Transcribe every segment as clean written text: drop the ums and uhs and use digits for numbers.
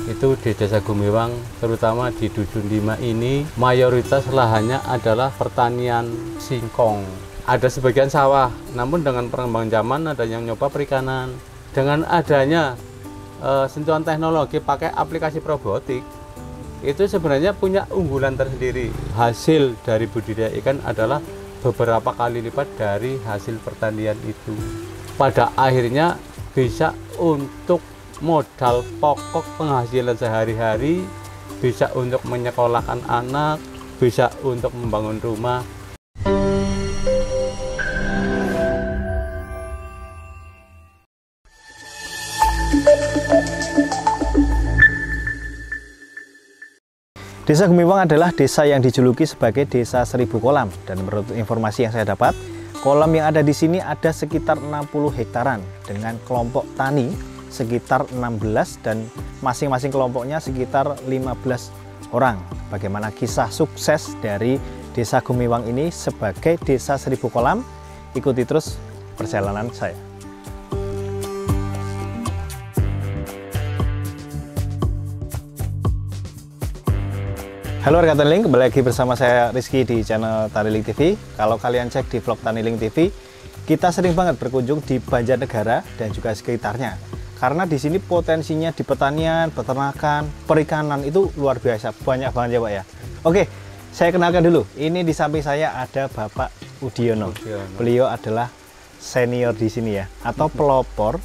Itu di Desa Gumiwang, terutama di Dusun 5 ini, mayoritas lahannya adalah pertanian singkong. Ada sebagian sawah, namun dengan perkembangan zaman ada yang nyoba perikanan. Dengan adanya sentuhan teknologi pakai aplikasi probiotik, itu sebenarnya punya unggulan tersendiri. Hasil dari budidaya ikan adalah beberapa kali lipat dari hasil pertanian itu. Pada akhirnya bisa untuk modal pokok penghasilan sehari-hari, bisa untuk menyekolahkan anak, bisa untuk membangun rumah. Desa Gumiwang adalah desa yang dijuluki sebagai desa 1000 kolam, dan menurut informasi yang saya dapat, kolam yang ada di sini ada sekitar 60 hektaran dengan kelompok tani sekitar 16 dan masing-masing kelompoknya sekitar 15 orang. Bagaimana kisah sukses dari Desa Gumiwang ini sebagai desa 1000 kolam? Ikuti terus perjalanan saya. Halo rekan Taniling, kembali lagi bersama saya Rizky di channel Taniling TV. Kalau kalian cek di vlog Taniling TV, kita sering banget berkunjung di Banjarnegara dan juga sekitarnya. Karena di sini potensinya di pertanian, peternakan, perikanan itu luar biasa, banyak banget ya Pak ya. Oke, saya kenalkan dulu. Ini di samping saya ada Bapak Udiono. Beliau adalah senior di sini ya, atau pelopor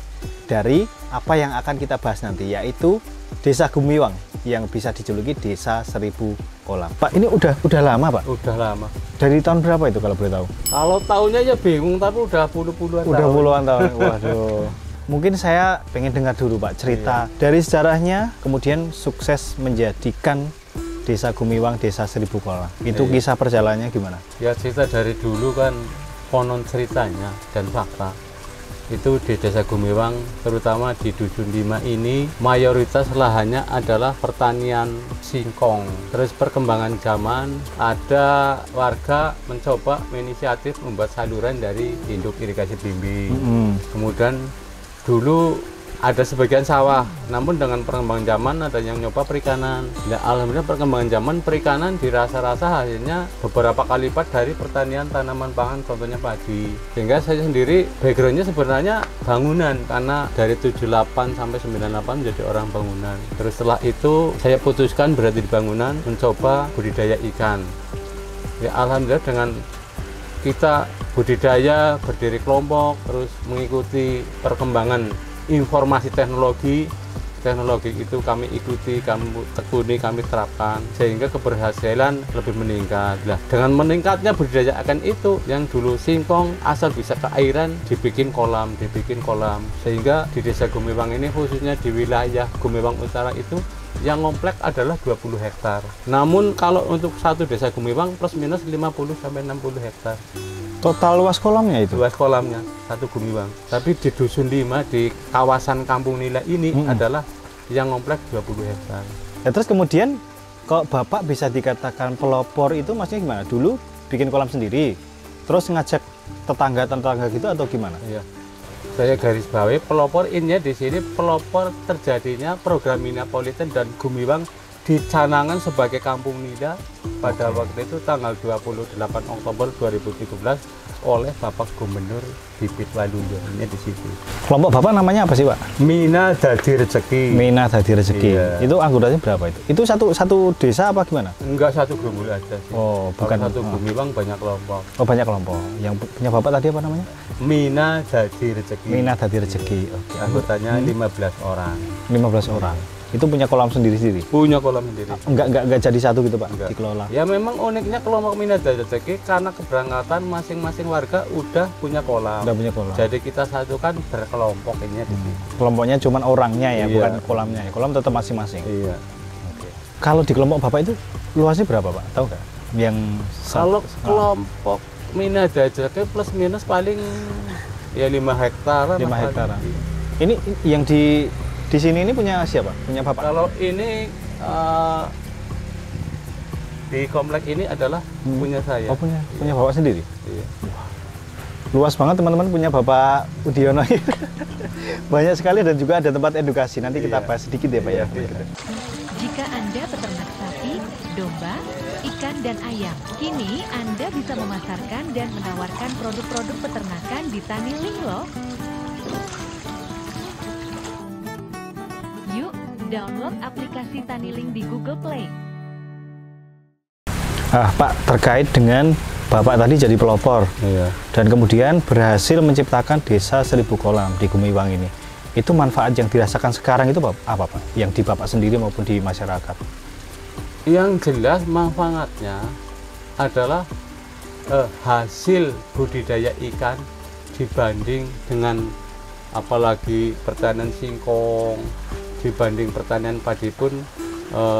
dari apa yang akan kita bahas nanti, yaitu Desa Gumiwang yang bisa dijuluki Desa 1000 kolam. Pak, ini udah lama Pak? Udah lama. Dari tahun berapa itu kalau boleh tahu? Kalau tahunnya ya bingung, tapi udah puluhan tahun. Udah puluhan tahun, waduh. Mungkin saya pengen dengar dulu Pak cerita dari sejarahnya, kemudian sukses menjadikan Desa Gumiwang Desa 1000 kolam. Itu kisah perjalanannya gimana? Ya cerita dari dulu kan, konon ceritanya dan fakta. Itu di Desa Gumiwang, terutama di Dusun 5 ini, mayoritas lahannya adalah pertanian singkong. Terus perkembangan zaman, ada warga mencoba menginisiatif membuat saluran dari induk irigasi blimbing. Kemudian dulu ada sebagian sawah, namun dengan perkembangan zaman ada yang nyoba perikanan. Ya, alhamdulillah perkembangan zaman perikanan dirasa-rasa hasilnya beberapa kali lipat dari pertanian tanaman pangan, contohnya padi. Sehingga saya sendiri backgroundnya sebenarnya bangunan, karena dari 78 sampai 98 menjadi orang bangunan. Terus setelah itu saya putuskan berhenti di bangunan, mencoba budidaya ikan. Ya, alhamdulillah dengan kita budidaya, berdiri kelompok, terus mengikuti perkembangan informasi teknologi itu kami ikuti, kami tekuni, kami terapkan, sehingga keberhasilan lebih meningkat. Nah, dengan meningkatnya budidaya ikan itu, yang dulu singkong asal bisa keairan dibikin kolam, sehingga di Desa Gumiwang ini, khususnya di wilayah Gumiwang Utara itu, yang ngomplek adalah 20 hektar. Namun kalau untuk satu Desa Gumiwang plus minus 50 sampai 60 hektar. Total luas kolamnya itu? Luas kolamnya, satu Gumiwang. Tapi di Dusun 5, di kawasan Kampung Nila ini adalah yang ngomplek 20 hektar. Ya, terus kemudian, kok Bapak bisa dikatakan pelopor itu maksudnya gimana? Dulu bikin kolam sendiri, terus ngajak tetangga-tetangga gitu atau gimana? Iya. Saya garis bawahi pelopor ini di sini, pelopor terjadinya program Minapolitan dan Gumiwang dicanangkan sebagai Kampung Nila pada waktu itu tanggal 28 Oktober 2017 oleh Bapak Gubernur Bibit Waluyo. Ini di situ. Kelompok Bapak namanya apa sih Pak? Mina Dadi Rezeki. Mina Dadi Rezeki. Iya. Itu anggotanya berapa itu? Itu satu desa apa gimana? Enggak, satu gerbul aja sih. Oh, bukan satu Gumiwang, banyak kelompok. Oh, banyak kelompok. Yang punya Bapak tadi apa namanya? Mina Dadi Rezeki. Mina Dadi Rezeki. Oke. Anggotanya 15 orang. 15 orang. Itu punya kolam sendiri-sendiri? Punya kolam sendiri. Enggak jadi satu gitu Pak, dikelola? Ya memang uniknya kelompok Mina Dadi Rezeki karena keberangkatan masing-masing warga udah punya kolam. Udah punya kolam. Jadi kita satukan berkelompok ini di sini. Kelompoknya cuma orangnya ya, bukan kolamnya ya. Kolam tetap masing-masing. Iya. Oke. Kalau di kelompok Bapak itu luasnya berapa Pak? Tahu nggak? Yang kalau kelompok Mina Dadi Rezeki plus minus paling ya 5 hektaran. 5 hektaran. Ini yang di sini ini punya siapa? Punya Bapak? Kalau ini di komplek ini adalah punya saya. Oh, punya Bapak sendiri? Iya. luas banget teman-teman punya Bapak Udiono. Banyak sekali dan juga ada tempat edukasi. Nanti kita bahas sedikit ya Pak ya. Jika Anda peternak sapi, domba, ikan, dan ayam, kini Anda bisa memasarkan dan menawarkan produk-produk peternakan di Taniling loh. Yuk, download aplikasi Taniling di Google Play. Pak, terkait dengan Bapak tadi jadi pelopor, dan kemudian berhasil menciptakan desa 1000 kolam di Gumiwang ini. Itu manfaat yang dirasakan sekarang itu apa Pak? Yang di Bapak sendiri maupun di masyarakat? Yang jelas manfaatnya adalah hasil budidaya ikan dibanding dengan apalagi pertanian singkong, dibanding pertanian padi pun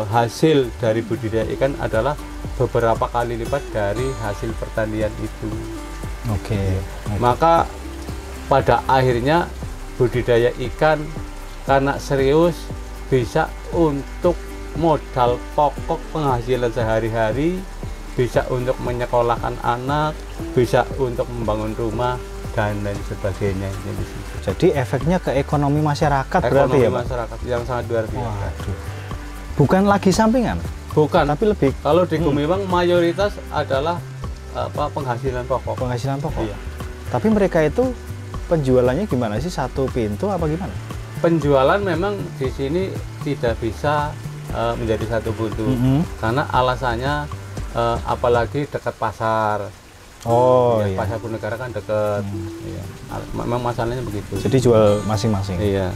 hasil dari budidaya ikan adalah beberapa kali lipat dari hasil pertanian itu. Oke. Maka pada akhirnya budidaya ikan karena serius bisa untuk modal pokok penghasilan sehari-hari, bisa untuk menyekolahkan anak, bisa untuk membangun rumah dan lain sebagainya. Jadi efeknya ke ekonomi masyarakat berarti ya Pak? Masyarakat yang sangat luar biasa. Bukan lagi sampingan? Bukan, tapi lebih kalau di Gumiwang mayoritas adalah penghasilan pokok. Penghasilan pokok. Iya. Tapi mereka itu penjualannya gimana sih? Satu pintu apa gimana? Penjualan memang di sini tidak bisa menjadi satu pintu, karena alasannya apalagi dekat pasar. Oh ya, iya. Pasar Bunegara kan dekat. Iya. Memang masalahnya begitu. Jadi jual masing-masing. Iya.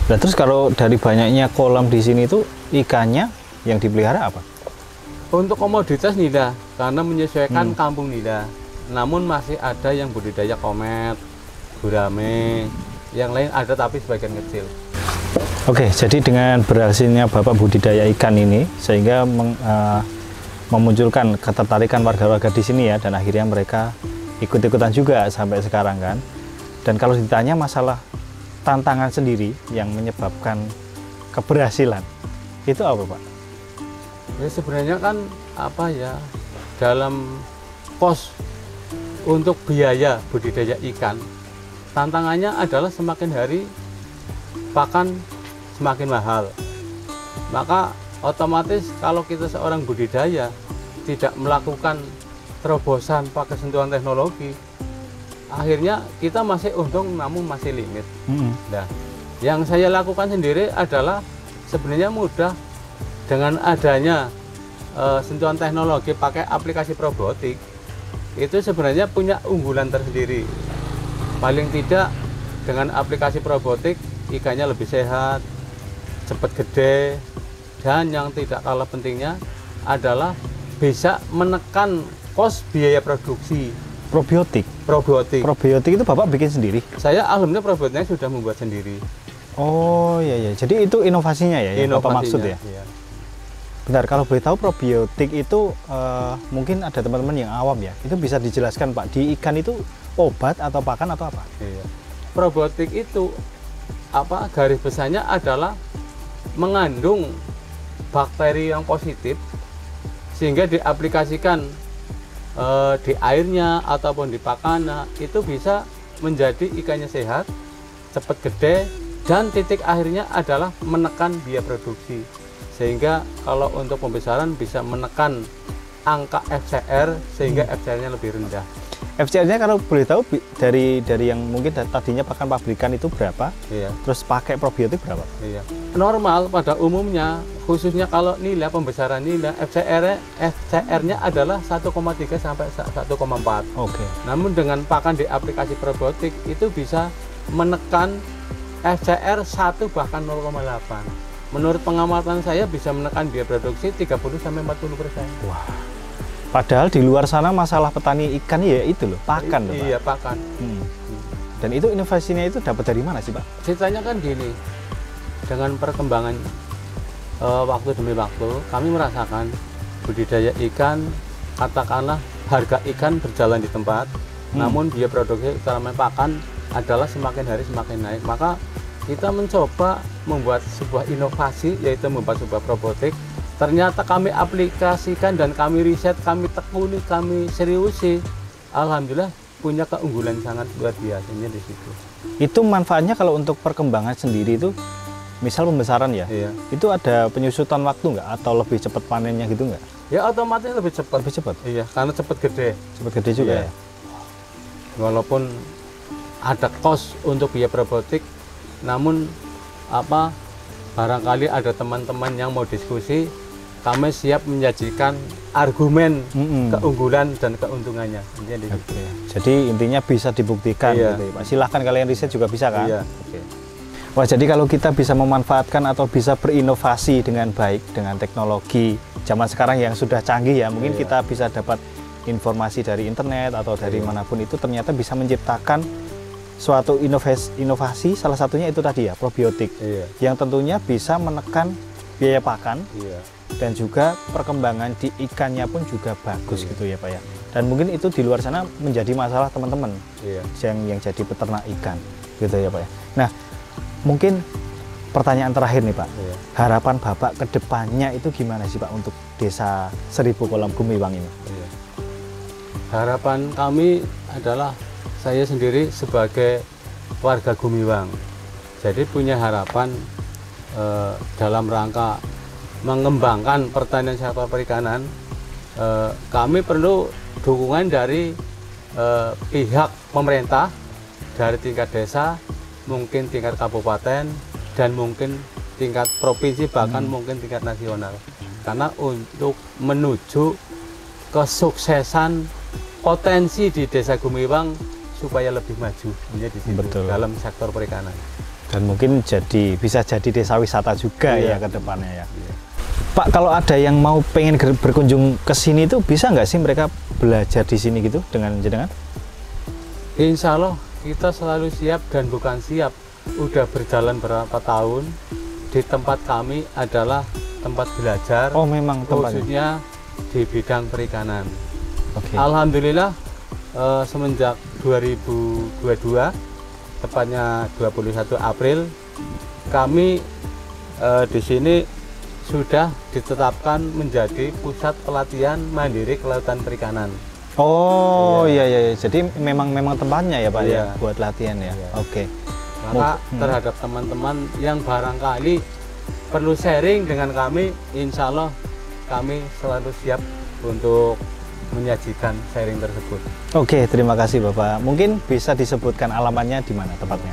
Nah, terus kalau dari banyaknya kolam di sini tuh ikannya yang dipelihara apa? Untuk komoditas nila, karena menyesuaikan kampung nila. Namun masih ada yang budidaya komet, gurame, yang lain ada tapi sebagian kecil. Oke, jadi dengan berhasilnya Bapak budidaya ikan ini, sehingga memunculkan ketertarikan warga-warga di sini ya, dan akhirnya mereka ikut-ikutan juga sampai sekarang kan. Dan kalau ditanya masalah tantangan sendiri yang menyebabkan keberhasilan, itu apa Pak? Ya sebenarnya kan apa ya, dalam kos untuk biaya budidaya ikan, tantangannya adalah semakin hari pakan semakin mahal. Maka otomatis kalau kita seorang budidaya tidak melakukan terobosan pakai sentuhan teknologi, akhirnya kita masih untung namun masih limit. Nah, yang saya lakukan sendiri adalah sebenarnya mudah. Dengan adanya sentuhan teknologi pakai aplikasi probiotik, itu sebenarnya punya unggulan tersendiri. Paling tidak dengan aplikasi probiotik ikannya lebih sehat, cepat gede, dan yang tidak kalah pentingnya adalah bisa menekan kos biaya produksi. Probiotik? Probiotik itu Bapak bikin sendiri? Saya alhamdulillah probiotiknya sudah membuat sendiri. Oh iya, jadi itu inovasinya ya, yang Bapak maksud ya? Iya. Bentar, kalau boleh tahu probiotik itu mungkin ada teman-teman yang awam ya, itu bisa dijelaskan Pak, di ikan itu obat atau pakan atau apa? Iya. Probiotik itu garis besarnya adalah mengandung bakteri yang positif sehingga diaplikasikan di airnya ataupun di pakannya, itu bisa menjadi ikannya sehat, cepat gede, dan titik akhirnya adalah menekan biaya produksi. Sehingga kalau untuk pembesaran bisa menekan angka FCR sehingga FCR-nya lebih rendah. FCR-nya kalau boleh tahu dari yang mungkin tadinya pakan pabrikan itu berapa? Iya. Terus pakai probiotik berapa? Iya. Normal pada umumnya, khususnya kalau nila, pembesaran nila, FCR-nya adalah 1,3 sampai 1,4. Oke. Namun dengan pakan di aplikasi probiotik itu bisa menekan FCR 1 bahkan 0,8. Menurut pengamatan saya bisa menekan biaya produksi 30 sampai 40%. Wah. Padahal di luar sana masalah petani ikan ya itu loh, pakan loh, Pak. Iya, pakan. Dan itu inovasinya itu dapat dari mana sih, Pak? Ceritanya kan gini, dengan perkembangan waktu demi waktu, kami merasakan budidaya ikan, katakanlah harga ikan berjalan di tempat, namun biaya produksi terutama pakan adalah semakin hari semakin naik. Maka kita mencoba membuat sebuah inovasi, yaitu membuat sebuah probiotik. Ternyata kami aplikasikan dan kami riset, kami tekuni, kami seriusi. Alhamdulillah punya keunggulan sangat luar biasanya di situ. Itu manfaatnya kalau untuk perkembangan sendiri itu, misal pembesaran ya, Iya. itu ada penyusutan waktu nggak atau lebih cepat panennya gitu nggak? Ya otomatis lebih cepat. Lebih cepat, Iya, karena cepat gede. cepat gede juga Iya. ya. Walaupun ada kos untuk biaya robotik, namun barangkali ada teman-teman yang mau diskusi, kami siap menyajikan argumen keunggulan dan keuntungannya. Jadi, Oke. Jadi intinya bisa dibuktikan Iya. gitu ya, Pak. Silahkan kalian riset juga bisa kan? Iya. Oke. Wah, jadi kalau kita bisa memanfaatkan atau bisa berinovasi dengan baik dengan teknologi zaman sekarang yang sudah canggih ya, mungkin Iya. kita bisa dapat informasi dari internet atau dari Iya. manapun itu ternyata bisa menciptakan suatu inovasi, salah satunya itu tadi ya, probiotik. Iya. Yang tentunya bisa menekan biaya pakan Iya. dan juga perkembangan di ikannya pun juga bagus Iya. gitu ya Pak ya. Dan mungkin itu di luar sana menjadi masalah teman-teman Iya. yang jadi peternak ikan gitu ya Pak ya. Nah, mungkin pertanyaan terakhir nih Pak. Iya. Harapan Bapak ke depannya itu gimana sih Pak untuk desa 1000 Kolam Gumiwang ini? Iya. Harapan kami adalah saya sendiri sebagai warga Gumiwang, jadi punya harapan dalam rangka mengembangkan pertanian sektor perikanan. Kami perlu dukungan dari pihak pemerintah, dari tingkat desa, mungkin tingkat kabupaten, dan mungkin tingkat provinsi, bahkan mungkin tingkat nasional. Karena untuk menuju kesuksesan potensi di desa Gumiwang supaya lebih maju menjadi Betul. dalam sektor perikanan. Dan mungkin bisa jadi desa wisata juga Iya. ya ke depannya ya. Iya. Pak, kalau ada yang mau pengen berkunjung ke sini itu bisa nggak sih mereka belajar di sini gitu dengan jenengan? Insya Allah kita selalu siap dan bukan siap. Udah berjalan berapa tahun, di tempat kami adalah tempat belajar, Oh, memang tempatnya. khususnya di bidang perikanan. Oke. Alhamdulillah semenjak 2022, tepatnya 21 April, kami di sini sudah ditetapkan menjadi pusat pelatihan mandiri kelautan perikanan. Oh, iya iya. Jadi memang tempatnya ya Pak Iya. ya buat latihan ya. Iya. Oke. Maka terhadap teman-teman yang barangkali perlu sharing dengan kami, insya Allah kami selalu siap untuk menyajikan sharing tersebut. Oke, terima kasih Bapak. Mungkin bisa disebutkan alamatnya di mana tepatnya?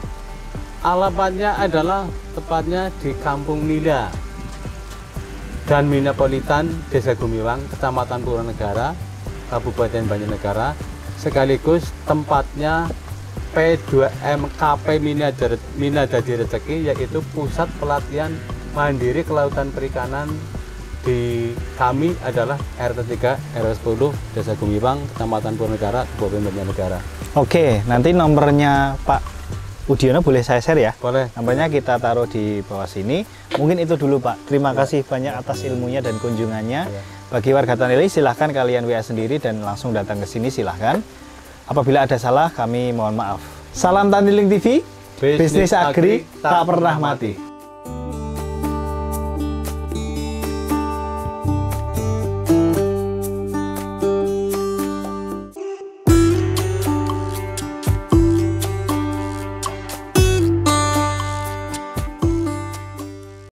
Alamatnya adalah tepatnya di Kampung Nila dan Minapolitan, Desa Gumiwang, Kecamatan Purwonegara, Kabupaten Banjarnegara, sekaligus tempatnya P2MKP Minadadi Rezeki, yaitu pusat pelatihan mandiri kelautan perikanan di kami adalah RT 3 RW 10 Desa Gumiwang, Kecamatan Purwonegara, Kabupaten Banjarnegara. Oke, nanti nomornya Pak Udiono boleh saya share ya? Boleh. Nomornya kita taruh di bawah sini. Mungkin itu dulu Pak. Terima kasih banyak atas ilmunya dan kunjungannya. Ya. Bagi warga Tanili silahkan kalian WA sendiri dan langsung datang ke sini silahkan. Apabila ada salah kami mohon maaf. Salam Taniling TV, bisnis agri tak pernah mati.